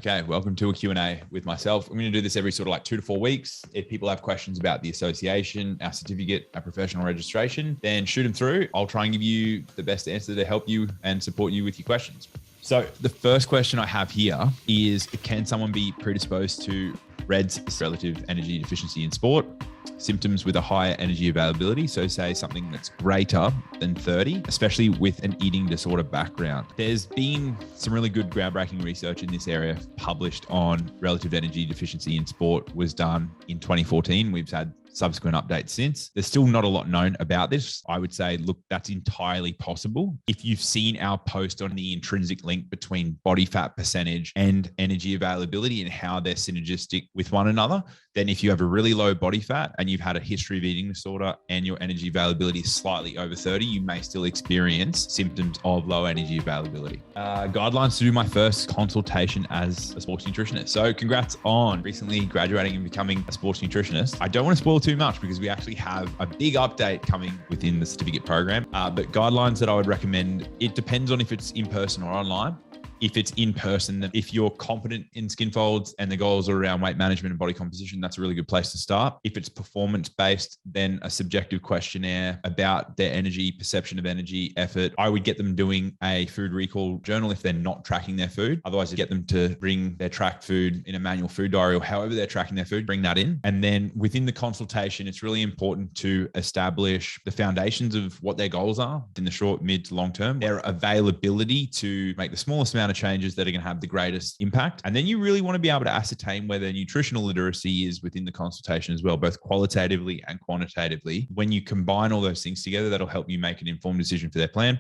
Okay, welcome to a Q&A with myself. I'm going to do this every sort of like 2 to 4 weeks. If people have questions about the association, our certificate, our professional registration, then shoot them through. I'll try and give you the best answer to help you and support you with your questions. So the first question I have here is, can someone be predisposed to RED-S, relative energy deficiency in sport? Symptoms with a higher energy availability, so say something that's greater than 30, especially with an eating disorder background. There's been some really good groundbreaking research in this area published on relative energy deficiency in sport, was done in 2014. We've had subsequent updates since. There's still not a lot known about this. I would say, look, that's entirely possible. If you've seen our post on the intrinsic link between body fat percentage and energy availability and how they're synergistic with one another, then if you have a really low body fat and you've had a history of eating disorder and your energy availability is slightly over 30, you may still experience symptoms of low energy availability. Guidelines to do my first consultation as a sports nutritionist. So congrats on recently graduating and becoming a sports nutritionist. I don't want to spoil too much because we actually have a big update coming within the certificate program. But guidelines that I would recommend, it depends on if it's in person or online. If it's in person, then if you're competent in skin folds and the goals are around weight management and body composition, that's a really good place to start. If it's performance-based, then a subjective questionnaire about their energy, perception of energy, effort. I would get them doing a food recall journal if they're not tracking their food. Otherwise, you get them to bring their tracked food in a manual food diary, or however they're tracking their food, bring that in. And then within the consultation, it's really important to establish the foundations of what their goals are in the short, mid to long term, their availability to make the smallest amount of changes that are going to have the greatest impact. And then you really want to be able to ascertain where their nutritional literacy is within the consultation as well, both qualitatively and quantitatively. When you combine all those things together, that'll help you make an informed decision for their plan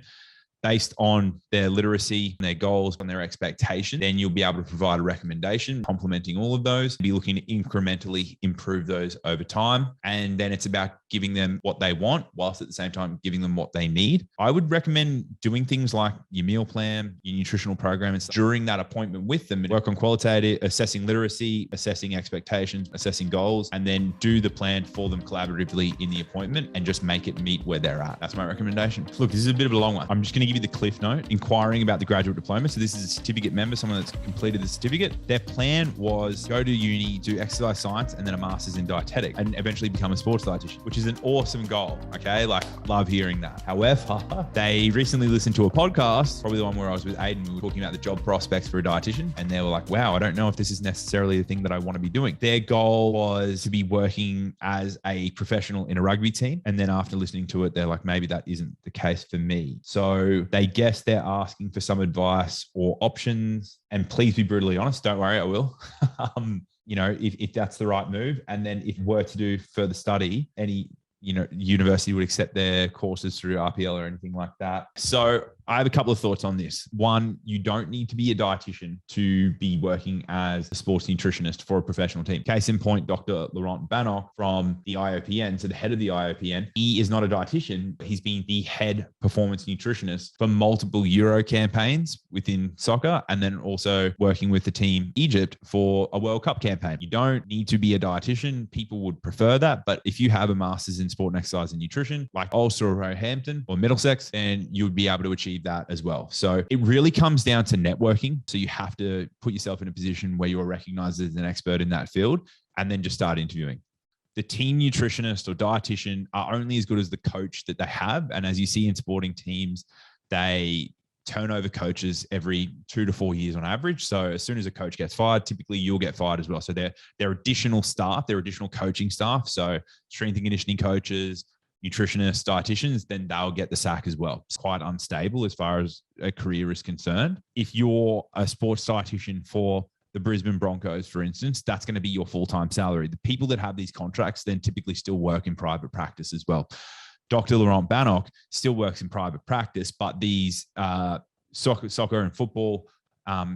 based on their literacy and their goals and their expectation. Then you'll be able to provide a recommendation complementing all of those, be looking to incrementally improve those over time. And then it's about giving them what they want whilst at the same time giving them what they need. I would recommend doing things like your meal plan, your nutritional program, and during that appointment with them, work on qualitative, assessing literacy, assessing expectations, assessing goals, and then do the plan for them collaboratively in the appointment and just make it meet where they're at. That's my recommendation. Look, this is a bit of a long one. I'm just going to give you the cliff note. Inquiring about the graduate diploma. So this is a certificate member, someone that's completed the certificate. Their plan was go to uni, do exercise science, and then a master's in dietetics, and eventually become a sports dietitian, which is an awesome goal. Okay. Like, love hearing that. However, they recently listened to a podcast, probably the one where I was with Aiden. We were talking about the job prospects for a dietitian, and they were like, wow, I don't know if this is necessarily the thing that I want to be doing. Their goal was to be working as a professional in a rugby team. And then after listening to it, they're like, maybe that isn't the case for me. So they guess they're asking for some advice or options. And please be brutally honest. Don't worry, I will. If that's the right move. And then if were to do further study, any university would accept their courses through RPL or anything like that. So I have a couple of thoughts on this. One, you don't need to be a dietitian to be working as a sports nutritionist for a professional team. Case in point, Dr. Laurent Bannock from the IOPN, so the head of the IOPN, he is not a dietitian. He's been the head performance nutritionist for multiple Euro campaigns within soccer, and then also working with the team Egypt for a World Cup campaign. You don't need to be a dietitian. People would prefer that. But if you have a master's in sport and exercise and nutrition, like Ulster or Roehampton or Middlesex, then you would be able to achieve that as well. So it really comes down to networking. So you have to put yourself in a position where you're recognized as an expert in that field, and then just start interviewing. The team nutritionist or dietitian are only as good as the coach that they have. And as you see in sporting teams, they turn over coaches every 2 to 4 years on average. So as soon as a coach gets fired, typically you'll get fired as well. So they're additional staff, they're additional coaching staff. So strength and conditioning coaches, nutritionists, dietitians, then they'll get the sack as well. It's quite unstable as far as a career is concerned. If you're a sports dietitian for the Brisbane Broncos, for instance, that's going to be your full-time salary. The people that have these contracts then typically still work in private practice as well. Dr. Laurent Bannock still works in private practice, but these soccer and football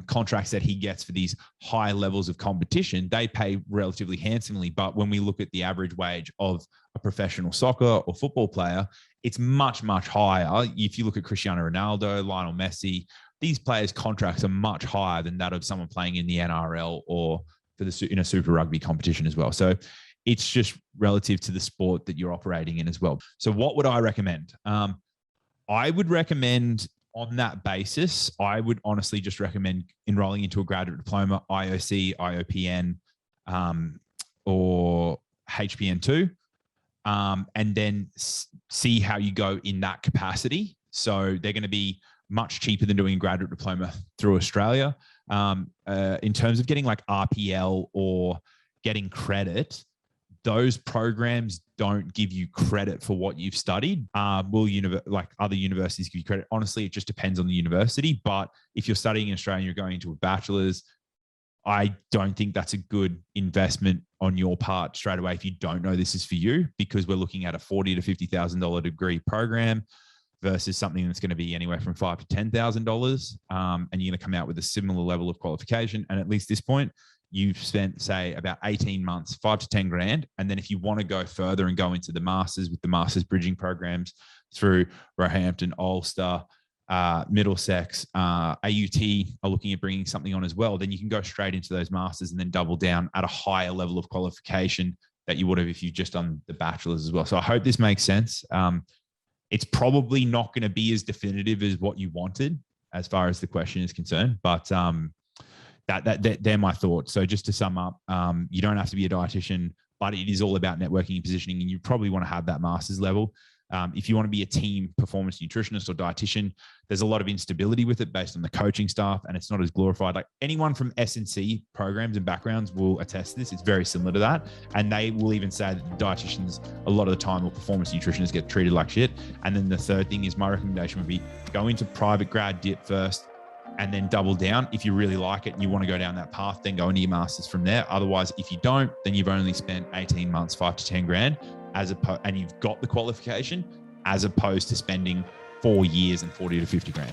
contracts that he gets for these high levels of competition, they pay relatively handsomely. But when we look at the average wage of a professional soccer or football player, it's much, much higher. If you look at Cristiano Ronaldo, Lionel Messi, these players' contracts are much higher than that of someone playing in the NRL or in a Super Rugby competition as well. So it's just relative to the sport that you're operating in as well. So what would I recommend? I would recommend on that basis, I would honestly just recommend enrolling into a graduate diploma, IOC, IOPN, or HPN2, and then see how you go in that capacity. So they're going to be much cheaper than doing a graduate diploma through Australia. In terms of getting like RPL or getting credit, those programs don't give you credit for what you've studied. Like other universities give you credit? Honestly, it just depends on the university. But if you're studying in Australia and you're going into a bachelor's, I don't think that's a good investment on your part straight away if you don't know this is for you, because we're looking at a $40,000 to $50,000 degree program versus something that's going to be anywhere from $5,000 to $10,000, and you're going to come out with a similar level of qualification. And at least this point, you've spent, say, about 18 months, 5 to 10 grand. And then if you want to go further and go into the masters with the masters bridging programs through Roehampton, Ulster, Middlesex, AUT are looking at bringing something on as well, then you can go straight into those masters and then double down at a higher level of qualification that you would have if you've just done the bachelor's as well. So I hope this makes sense. It's probably not going to be as definitive as what you wanted as far as the question is concerned, but they're my thoughts. So just to sum up, you don't have to be a dietitian, but it is all about networking and positioning, and you probably want to have that master's level. If you want to be a team performance nutritionist or dietitian, there's a lot of instability with it based on the coaching staff, and it's not as glorified. Like anyone from S&C programs and backgrounds will attest to this. It's very similar to that. And they will even say that dietitians, a lot of the time, or performance nutritionists get treated like shit. And then the third thing is, my recommendation would be go into private grad dip first and then double down. If you really like it and you want to go down that path, then go into your masters from there. Otherwise, if you don't, then you've only spent 18 months, 5 to 10 grand, and you've got the qualification, as opposed to spending 4 years and 40 to 50 grand.